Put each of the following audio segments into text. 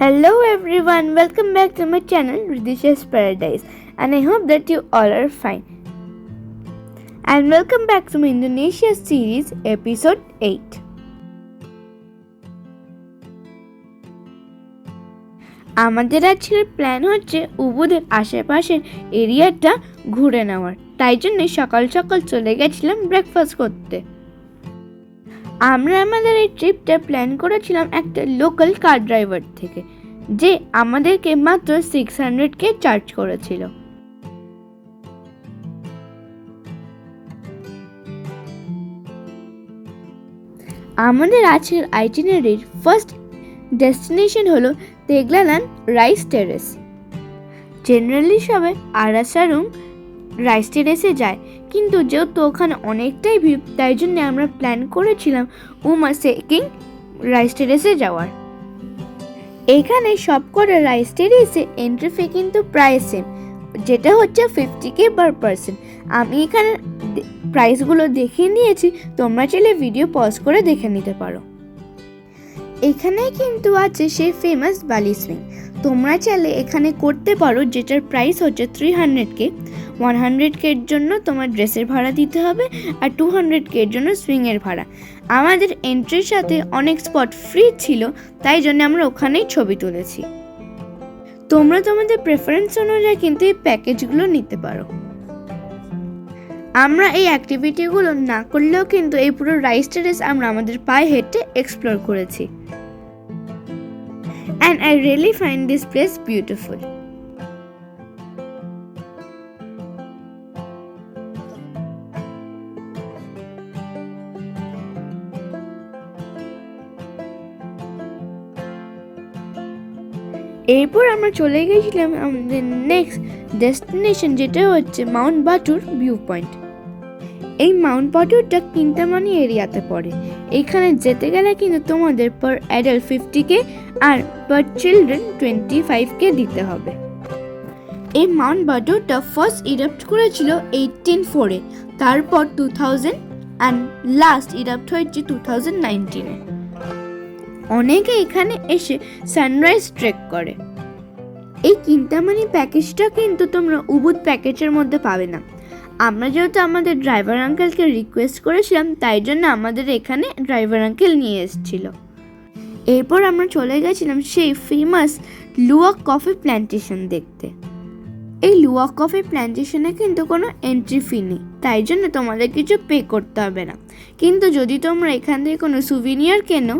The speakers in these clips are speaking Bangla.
Hello everyone, welcome back to my channel Ridisha's Paradise, and I hope that you all are fine. And welcome back to my Indonesia series episode 8. আমাদের আজকের প্ল্যান হচ্ছে উবুদের আশেপাশের এরিয়াটা ঘুরে নেওয়ার, তাই জন্য সকাল সকাল চলে গেছিলাম ব্রেকফাস্ট করতে। আমরা আমাদের এই ট্রিপটা প্ল্যান করেছিলাম একটা লোকাল কার ড্রাইভার থেকে, যে আমাদেরকে মাত্র 600K চার্জ করেছিল। আমাদের আজকের আইটিনারির ফার্স্ট ডেস্টিনেশন হলো তেগলালান রাইস টেরেস। জেনারেলি সবাই আরাসারুং রাইস টেরেসে যায়, কিন্তু যেহেতু ওখানে অনেকটাই ভিড়, তাই জন্য আমরা প্ল্যান করেছিলাম উমা সেকিং রাইস টেরেসে যাওয়ার। এখানে সবকটা রাইস টেরেসে এন্ট্রি ফি কিন্তু প্রায় সেম, যেটা হচ্ছে 50K পার পারসন। আমি এখানে প্রাইসগুলো দেখিয়ে নিয়েছি, তোমরা চাইলে ভিডিও পজ করে দেখে নিতে পারো। এখানে কিন্তু আছে সেই ফেমাস বালি সুইং, তোমরা চাইলে এখানে করতে পারো, যেটার প্রাইস হচ্ছে 300K। 100K এর জন্য তোমার ড্রেসের ভাড়া দিতে হবে, আর 200K এর জন্য সুইংয়ের ভাড়া। আমাদের এন্ট্রির সাথে অনেক স্পট ফ্রি ছিল, তাই জন্য আমরা ওখানেই ছবি তুলেছি। তোমরা তোমাদের প্রেফারেন্স অনুযায়ী কিন্তু এই প্যাকেজগুলো নিতে পারো। আমরা এই অ্যাক্টিভিটিগুলো না করলেও কিন্তু এই পুরো রাইস টেরেস আমরা আমাদের পায়ে হেঁটে এক্সপ্লোর করেছি। And I really find this place beautiful. এরপর আমরা চলে গেছিলাম আমাদের নেক্সট ডেস্টিনেশন, যেটা হচ্ছে মাউন্ট বাটুর ভিউ পয়েন্ট। এই মাউন্ট বাটুরটা কিন্তামানি এরিয়াতে পড়ে। এখানে যেতে গেলে কিন্তু তোমাদের পার অ্যাডাল্ট 50K আর পার চিলড্রেন 25K দিতে হবে। এই মাউন্ট বাটুরটা ফার্স্ট ইরাপ্ট করেছিল 1804-এ, তারপর 2000 অ্যান্ড লাস্ট ইরাপ্ট হয়েছে 2019-এ। অনেকে এখানে এসে সানরাইজ ট্রেক করে। এই কিন্তামানি প্যাকেজটা কিন্তু তোমরা উবুদ প্যাকেজের মধ্যে পাবে না। আমরা যেহেতু আমাদের ড্রাইভার আঙ্কেলকে রিকোয়েস্ট করেছিলাম, তাই জন্য আমাদের এখানে ড্রাইভার আঙ্কেল নিয়ে এসেছিল। এরপর আমরা চলে গেছিলাম সেই ফেমাস লুয়াক কফি প্ল্যান্টেশন দেখতে। এই লুয়াক কফি প্ল্যান্টেশনে কিন্তু কোনো এন্ট্রি ফি নেই, তাই জন্য তোমাদের কিছু পে করতে হবে না। কিন্তু যদি তোমরা এখান থেকে কোনো সুভিনিয়ার কেনো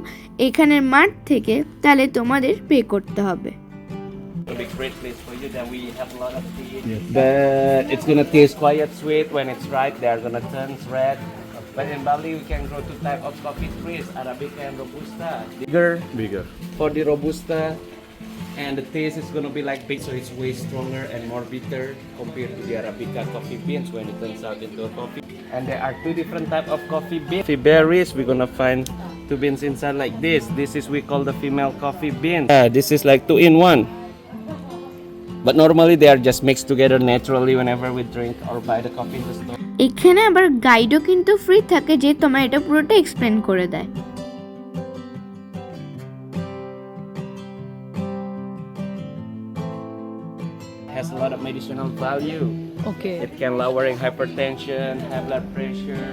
এখানের মাঠ থেকে, তাহলে তোমাদের পে করতে হবে। It'll be a great place for you. That we have a lot of tea, but it's gonna taste quite sweet. When it's ripe, they're gonna turn red. But in Bali, we can grow two type of coffee trees, Arabica and Robusta. Bigger for the Robusta, and the taste is gonna be like big, so it's way stronger and more bitter compared to the Arabica coffee beans when it turns out into a coffee. And there are two different type of coffee beans. Coffee berries, we're gonna find two beans inside like this. This is we call the female coffee bean. This is like 2-in-1. But normally they are just mixed together naturally whenever we drink or buy the coffee in the store. এখানে আবার গাইডও কিন্তু ফ্রি থাকে, যে তোমার এটা পুরোটা এক্সপ্লেন করে দেয়। Has a lot of medicinal value. Okay. It can lowering hypertension, high blood pressure.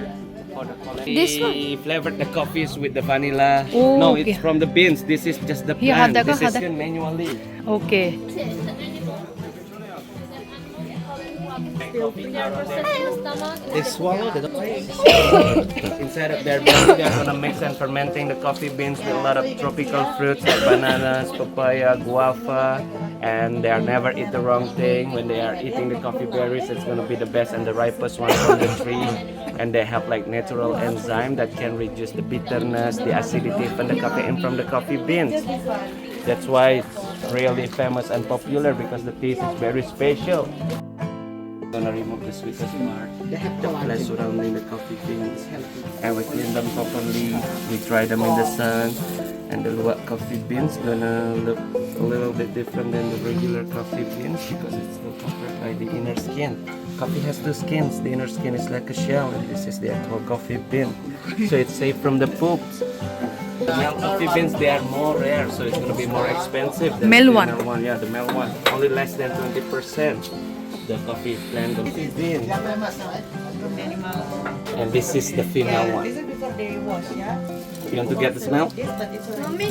For the quality. This one? We flavored the coffees with the vanilla. Oh, no, okay. it's from the beans. This is just the Yeah, plant. hadaka, This is hadaka. done manually. Okay. They swallow the inside of their belly. They're gonna mix and fermenting the coffee beans with a lot of tropical fruits like bananas, papaya, guava, and they are never eat the wrong thing. When they are eating the coffee berries, it's gonna be the best and the ripest one from the tree. And they have like natural enzyme that can reduce the bitterness, the acidity from the caffeine from the coffee beans. That's why it's really famous and popular, because the taste is very special. Gonna remove the sweetest part, the flesh surrounding the coffee beans, and we clean them properly. We dry them in the sun, and the luwak coffee beans gonna look a little bit different than the regular coffee beans because it's still covered by the inner skin. Coffee has two skins. The inner skin is like a shell, and this is the actual coffee bean, so it's safe from the pulp. Male coffee beans, they are more rare, so it's going to be more expensive than Male the one. female one. Yeah, the male one. Only less than 20%. The coffee plant, the coffee bean. And this is the female one. This is before they wash, yeah? You want to get the smell? Yes, but it's already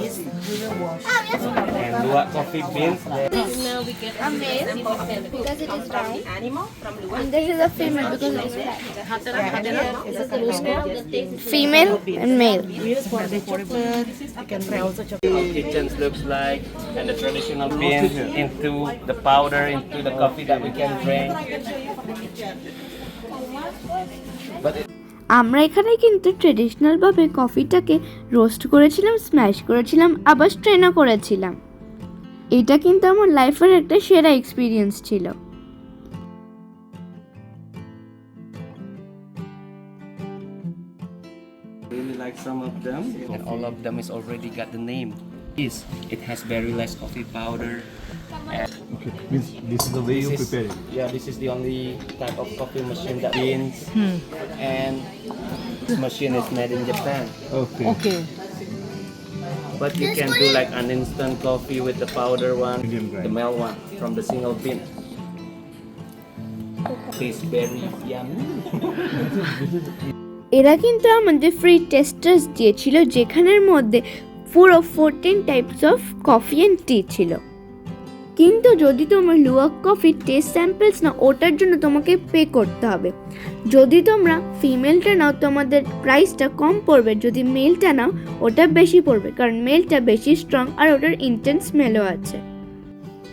easy. We will wash. And luwak coffee beans. A male because it is round, and this is a female because it is flat. Female and male. We use for the chocolate. You can try also chocolate. Kitchens looks like, and the traditional beans into the powder, into the coffee that we can drink. But it, আমরা এখানে কিন্তু ট্রেডিশনাল ভাবে কফিটাকে রোস্ট করেছিলাম, স্ম্যাশ করেছিলাম, আবার স্ট্রেনও করেছিলাম। এটা কিন্তু আমার লাইফের একটা সেরা এক্সপিরিয়েন্স ছিল। really like some of them, and all of them is already got the name. It has very less coffee powder. And Okay, means this is the way you this is- prepare it. Yeah, this is the only type of coffee machine that beans, and this machine is made in Japan. Okay. Okay. But you can do like an instant coffee with the powder one, Medium grind. the male one from the single bean. Tastes very yummy. এরা কিন্তু আমাদের ফ্রি টেস্টার্স দিয়েছিল, যেখানের মধ্যে পুরো 14 টাইপস অফ কফি অ্যান্ড টি ছিল। কিন্তু যদি তোমার লুয়াক কফি টেস্ট স্যাম্পলস না, ওটার জন্য তোমাকে পে করতে হবে। যদি তোমরা ফিমেলটা নাও তোমাদের প্রাইসটা কম পড়বে, যদি মেলটা নাও ওটা বেশি পড়বে, কারণ মেলটা বেশি স্ট্রং আর ওটার ইন্টেন্স স্মেলও আছে।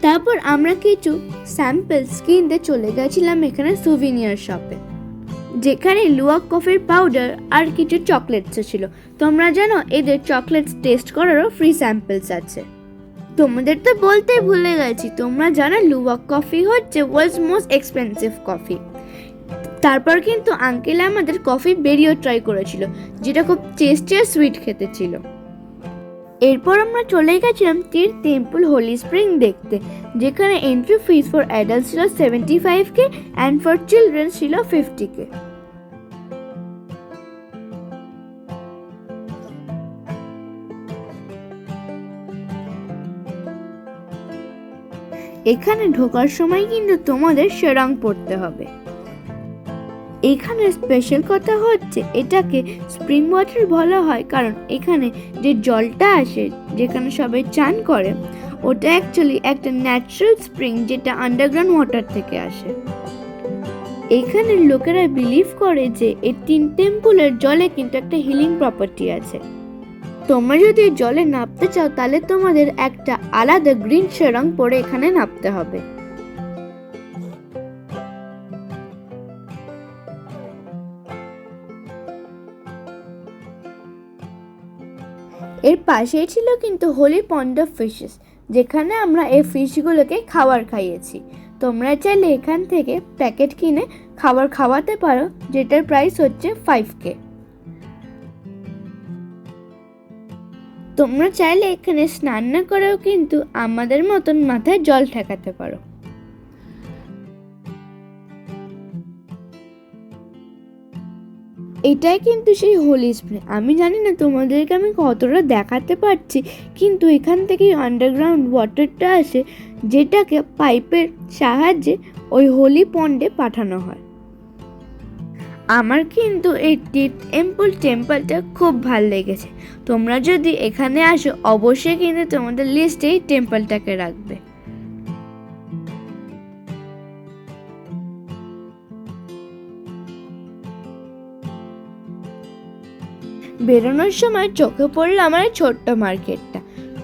তারপর আমরা কিছু স্যাম্পলস কিনতে চলে গেছিলাম এখানে সুভিনিয়ার শপে, যেখানে লুয়াক কফির পাউডার আর কিছু চকলেটসও ছিল। তোমরা জানো এদের চকলেটস টেস্ট করারও ফ্রি স্যাম্পলস আছে। তোমাদের তো বলতেই ভুলে গেছি, তোমরা জানো লুওয়াক কফি হচ্ছে ওয়ার্ল্ডস মোস্ট এক্সপেন্সিভ কফি। তারপর কিন্তু আঙ্কেল আমাদের কফি বেরিও ট্রাই করেছিল, যেটা খুব টেস্টি আর সুইট খেতে ছিল। এরপর আমরা চলে গেছিলাম তীর টেম্পল হোলি স্প্রিং দেখতে, যেখানে এন্ট্রি ফিস ফর অ্যাডাল্টস ছিল 75K অ্যান্ড ফর চিলড্রেন ছিল 50K। এখানে ঢোকার সময় কিন্তু তোমাদের সেরং পড়তে হবে। এখানে স্পেশাল কথা হচ্ছে এটাকে স্প্রিং ওয়াটার বলা হয়, কারণ এখানে যে জলটা আসে যেখানে সবাই চান করে ওটা অ্যাকচুয়ালি একটা ন্যাচারাল স্প্রিং, যেটা আন্ডারগ্রাউন্ড ওয়াটার থেকে আসে। এখানে লোকেরা বিলিভ করে যে এই 3 টেম্পলের জলে কিন্তু একটা হিলিং প্রপার্টি আছে। তোমরা যদি জলে নামতে চাও তাহলে তোমাদের একটা আলাদা গ্রিন সেরং পরে এখানে নামতে হবে। এর পাশেই ছিল কিন্তু হোলি পন্ড অফ ফিশেস, যেখানে আমরা এই ফিশগুলোকে খাবার খাইয়েছি। তোমরা চাইলে এখান থেকে প্যাকেট কিনে খাবার খাওয়াতে পারো, যেটার প্রাইস হচ্ছে 5K। তোমরা চাইলে এখানে স্নান না করেও কিন্তু আমাদের মতন মাথায় জল ঠেকাতে পারো। এটাই কিন্তু সেই হোলি স্প্রিং। আমি জানি না তোমাদেরকে আমি কতটা দেখাতে পারছি, কিন্তু এখান থেকে আন্ডারগ্রাউন্ড ওয়াটারটা আসে, যেটাকে পাইপের সাহায্যে ওই হোলি পন্ডে পাঠানো হয়। আমার কিন্তু এই টেম্পলটা খুব ভালো লেগেছে। তোমরা যদি এখানে আসো অবশ্যই কিন্তু তোমাদের লিস্টে এই টেম্পলটাকে রাখবে। বেরোনোর সময় চোখে পড়লো আমার ছোট্ট মার্কেটটা।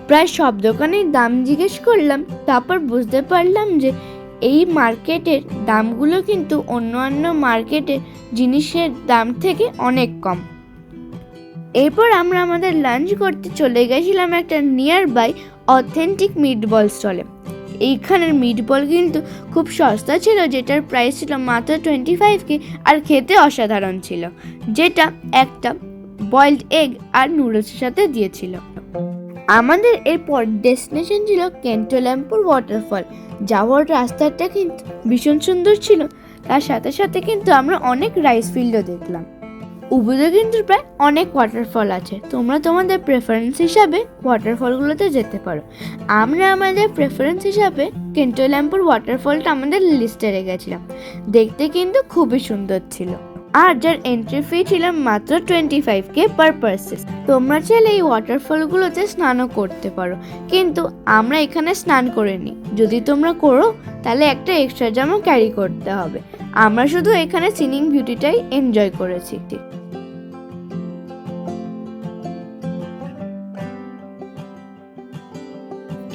প্রায় সব দোকানেই দাম জিজ্ঞেস করলাম, তারপর বুঝতে পারলাম যে এই মার্কেটের দামগুলো কিন্তু অন্যান্য মার্কেটের জিনিসের দাম থেকে অনেক কম। এরপর আমরা আমাদের লাঞ্চ করতে চলে গেছিলাম একটা নিয়ার বাই অথেন্টিক মিটবল স্টলে। এইখানের মিটবল কিন্তু খুব সস্তা ছিল, যেটার প্রাইস ছিল মাত্র 25K আর খেতে অসাধারণ ছিল, যেটা একটা বয়েলড এগ আর নুডলসের সাথে দিয়েছিল। আমাদের এরপর ডেস্টিনেশন ছিল কেন্টোল্যাম্পুর ওয়াটারফল। যাওয়ার রাস্তাটা কিন্তু ভীষণ সুন্দর ছিল, তার সাথে সাথে কিন্তু আমরা অনেক রাইস ফিল্ডও দেখলাম। উবুদে কিন্তু প্রায় অনেক ওয়াটারফল আছে, তোমরা তোমাদের প্রেফারেন্স হিসাবে ওয়াটারফলগুলোতে যেতে পারো। আমরা আমাদের প্রেফারেন্স হিসাবে কেন্টোল্যাম্পুর ওয়াটারফলটা আমাদের লিস্টে রেখেছিলাম, দেখতে কিন্তু খুবই সুন্দর ছিল, আর যার এন্ট্রি ফি ছিল মাত্র 25K পার পারসন। তোমরা চাইলে এই ওয়াটারফলগুলোতে স্নানও করতে পারো, কিন্তু আমরা এখানে স্নান করিনি। যদি তোমরা করো তাহলে একটা এক্সট্রা জামা ক্যারি করতে হবে। আমরা শুধু এখানে সিনিং বিউটিটাই এনজয় করেছি।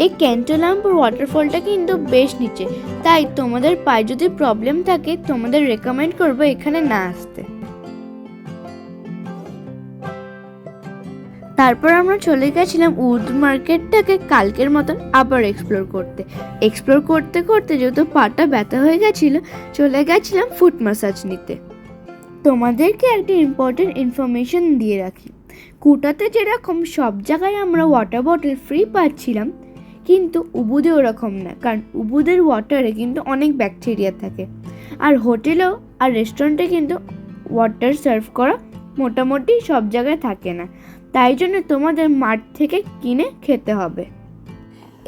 এই কেন্টোল্যাম্পুর ওয়াটারফলটা কিন্তু বেশ নিচে, তাই তোমাদের পায়ে যদি প্রবলেম থাকে তোমাদের রেকমেন্ড করবো এখানে না আসতে। তারপর আমরা চলে গেছিলাম উড মার্কেটটাকে কালকের মতন আবার এক্সপ্লোর করতে করতে যেহেতু পাটা ব্যথা হয়ে গেছিলো, চলে গেছিলাম ফুট ম্যাসাজ নিতে। তোমাদেরকে একটা ইম্পর্টেন্ট ইনফরমেশন দিয়ে রাখি, কুটাতে যেরকম সব জায়গায় আমরা ওয়াটার বটল ফ্রি পাচ্ছিলাম, কিন্তু উবুদে ওরকম না, কারণ উবুদের ওয়াটারে কিন্তু অনেক ব্যাকটেরিয়া থাকে, আর হোটেলেও আর রেস্টুরেন্টে কিন্তু ওয়াটার সার্ভ করা মোটামুটি সব জায়গায় থাকে না, তাই জন্য তোমাদের মাঠ থেকে কিনে খেতে হবে।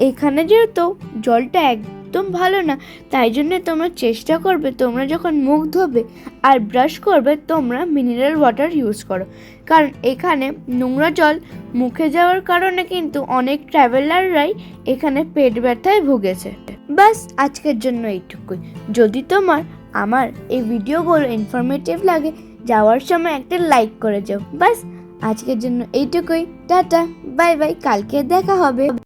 এখানে যেহেতু জলটা একদম ভালো না, তাই জন্য তোমরা চেষ্টা করবে তোমরা যখন মুখ ধোবে আর ব্রাশ করবে তোমরা মিনারেল ওয়াটার ইউজ করো, কারণ এখানে নোংরা জল মুখে যাওয়ার কারণে কিন্তু অনেক ট্রাভেলাররাই এখানে পেট ব্যথায় ভুগেছে। বাস আজকের জন্য এইটুকুই। যদি তোমার আমার এই ভিডিওগুলো ইনফরমেটিভ লাগে, যাওয়ার সময় একটা লাইক করে যাও। বাস আজকের জন্য এইটুকুই, টাটা বাই বাই, কালকে দেখা হবে।